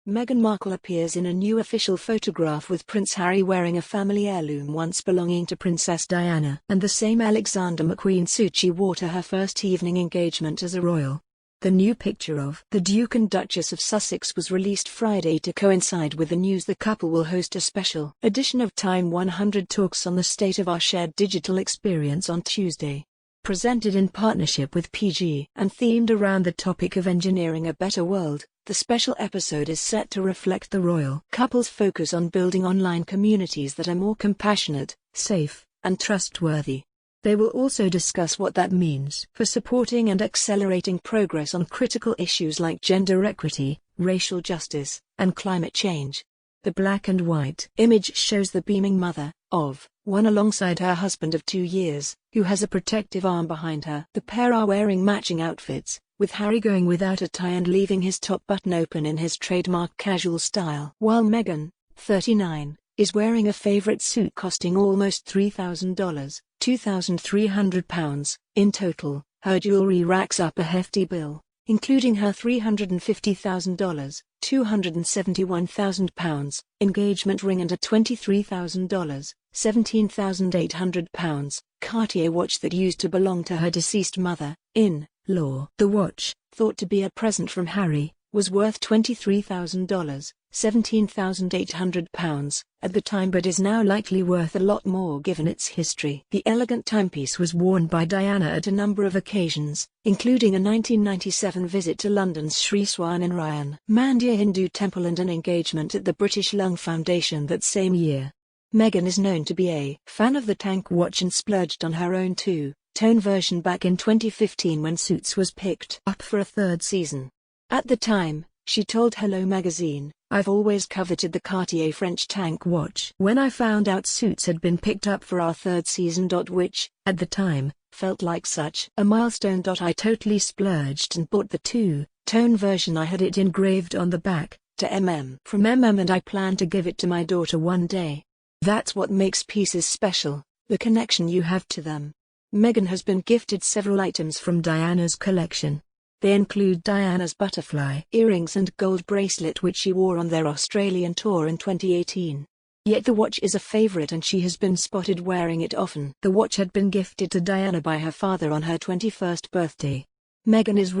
Meghan Markle appears in a new official photograph with Prince Harry wearing a family heirloom once belonging to Princess Diana and the same Alexander McQueen suit she wore to her first evening engagement as a royal. The new picture of the Duke and Duchess of Sussex was released Friday to coincide with the news the couple will host a special edition of Time 100 Talks on the State of Our Shared Digital Experience on Tuesday. Presented in partnership with PG and themed around the topic of engineering a better world, the special episode is set to reflect the royal couple's focus on building online communities that are more compassionate, safe, and trustworthy. They will also discuss what that means for supporting and accelerating progress on critical issues like gender equity, racial justice, and climate change. The black and white image shows the beaming mother of one alongside her husband of 2 years, who has a protective arm behind her. The pair are wearing matching outfits, with Harry going without a tie and leaving his top button open in his trademark casual style, while Meghan, 39, is wearing a favorite suit costing almost $3,000, £2,300 in total. Her jewelry racks up a hefty bill, including her $350,000, £271,000, engagement ring and a $23,000, £17,800, Cartier watch that used to belong to her deceased mother-in-law. The watch, thought to be a present from Harry, was worth $23,000, £17,800, at the time but is now likely worth a lot more given its history. The elegant timepiece was worn by Diana at a number of occasions, including a 1997 visit to London's Sri Swaminarayan Mandir Hindu temple and an engagement at the British Lung Foundation that same year. Meghan is known to be a fan of the tank watch and splurged on her own two-tone version back in 2015 when Suits was picked up for a third season. At the time, she told Hello magazine, "I've always coveted the Cartier French tank watch. When I found out Suits had been picked up for our third season, which, at the time, felt like such a milestone, I totally splurged and bought the two-tone version. I had it engraved on the back, to from and I plan to give it to my daughter one day. That's what makes pieces special, the connection you have to them." Meghan has been gifted several items from Diana's collection. They include Diana's butterfly earrings and gold bracelet which she wore on their Australian tour in 2018. Yet the watch is a favorite and she has been spotted wearing it often. The watch had been gifted to Diana by her father on her 21st birthday. Meghan is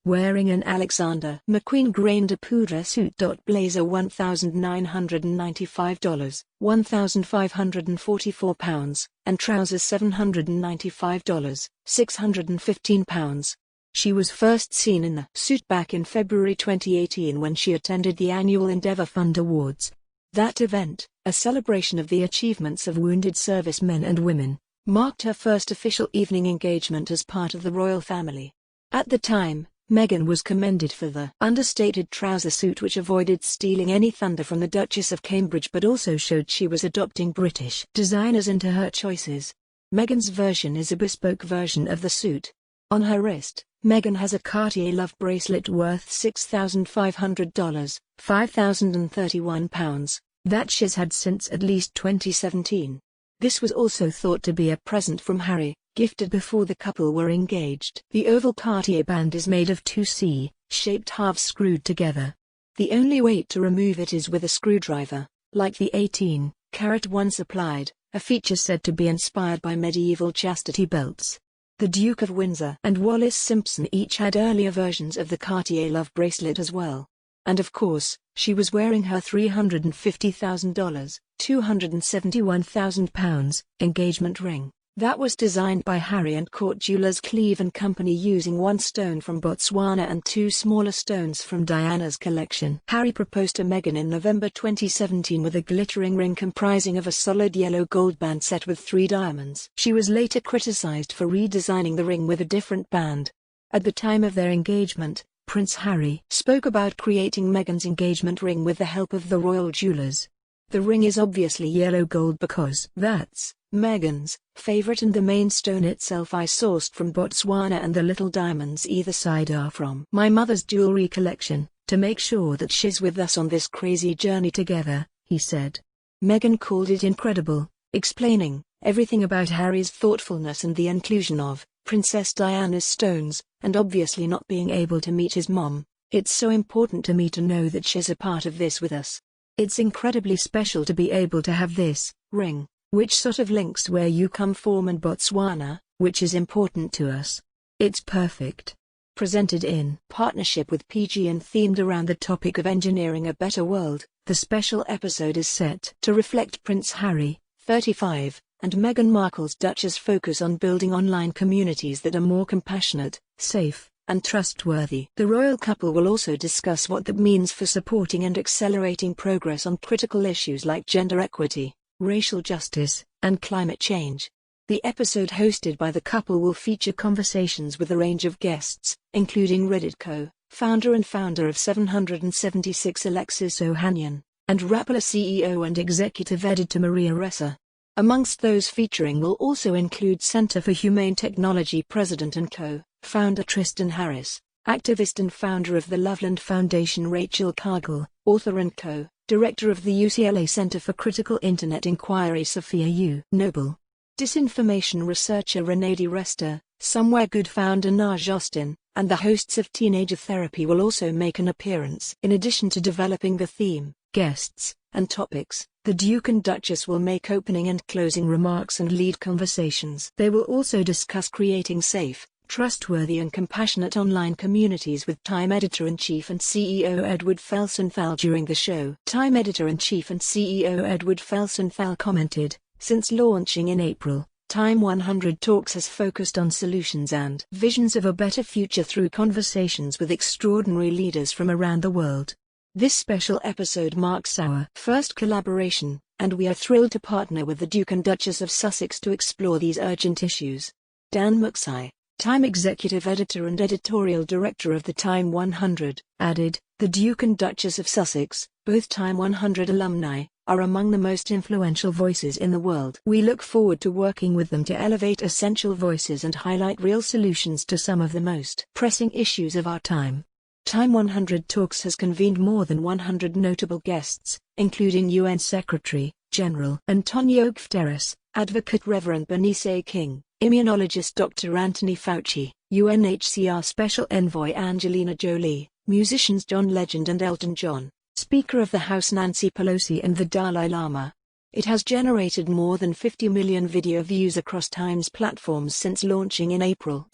wearing an Alexander McQueen Grain de Poudre suit. Blazer $1,995, £1,544, and trousers $795, £615. She was first seen in the suit back in February 2018 when she attended the annual Endeavour Fund Awards. That event, a celebration of the achievements of wounded servicemen and women, marked her first official evening engagement as part of the royal family. At the time, Meghan was commended for the understated trouser suit which avoided stealing any thunder from the Duchess of Cambridge but also showed she was adopting British designers into her choices. Meghan's version is a bespoke version of the suit. On her wrist, Meghan has a Cartier love bracelet worth $6,500, £5,031, that she's had since at least 2017. This was also thought to be a present from Harry, gifted before the couple were engaged. The oval Cartier band is made of two C-shaped halves screwed together. The only way to remove it is with a screwdriver, like the 18-carat one supplied, a feature said to be inspired by medieval chastity belts. The Duke of Windsor and Wallis Simpson each had earlier versions of the Cartier love bracelet as well. And of course, she was wearing her $350,000, £271,000, engagement ring. That was designed by Harry and Court Jewelers Cleave & Company using one stone from Botswana and two smaller stones from Diana's collection. Harry proposed to Meghan in November 2017 with a glittering ring comprising of a solid yellow gold band set with 3 diamonds. She was later criticized for redesigning the ring with a different band. At the time of their engagement, Prince Harry spoke about creating Meghan's engagement ring with the help of the royal jewelers. The ring is obviously yellow gold because that's Meghan's favorite and the main stone itself I sourced from Botswana and the little diamonds either side are from my mother's jewelry collection, to make sure that she's with us on this crazy journey together, he said. Meghan called it incredible, explaining everything about Harry's thoughtfulness and the inclusion of Princess Diana's stones, and obviously not being able to meet his mom, It's so important to me to know that she's a part of this with us. It's incredibly special to be able to have this ring, which sort of links where you come from and Botswana, which is important to us. It's perfect. Presented in partnership with PG and themed around the topic of engineering a better world, the special episode is set to reflect Prince Harry, 35, and Meghan Markle's Duchess' focus on building online communities that are more compassionate, safe, and trustworthy. The royal couple will also discuss what that means for supporting and accelerating progress on critical issues like gender equity, racial justice, and climate change. The episode hosted by the couple will feature conversations with a range of guests, including Reddit co-founder of 776 Alexis Ohanian, and Rappler CEO and executive editor Maria Ressa. Amongst those featuring will also include Center for Humane Technology president and co-founder Tristan Harris, activist and founder of the Loveland Foundation Rachel Cargill, author and co-director of the UCLA Center for Critical Internet Inquiry Sophia U. Noble, disinformation researcher Renee DeResta, Somewhere Good founder Naj Austin, and the hosts of Teenager Therapy will also make an appearance. In addition to developing the theme, guests, and topics, the Duke and Duchess will make opening and closing remarks and lead conversations. They will also discuss creating safe, trustworthy and compassionate online communities with Time Editor-in-Chief and CEO Edward Felsenthal during the show. Time Editor-in-Chief and CEO Edward Felsenthal commented, "Since launching in April, Time 100 Talks has focused on solutions and visions of a better future through conversations with extraordinary leaders from around the world. This special episode marks our first collaboration, and we are thrilled to partner with the Duke and Duchess of Sussex to explore these urgent issues." Dan McSay, Time executive editor and editorial director of the Time 100, added, "The Duke and Duchess of Sussex, both Time 100 alumni, are among the most influential voices in the world. We look forward to working with them to elevate essential voices and highlight real solutions to some of the most pressing issues of our time." Time 100 Talks has convened more than 100 notable guests, including UN Secretary General Antonio Guterres, Advocate Reverend Bernice King, immunologist Dr. Anthony Fauci, UNHCR Special Envoy Angelina Jolie, musicians John Legend and Elton John, Speaker of the House Nancy Pelosi and the Dalai Lama. It has generated more than 50 million video views across Time's platforms since launching in April.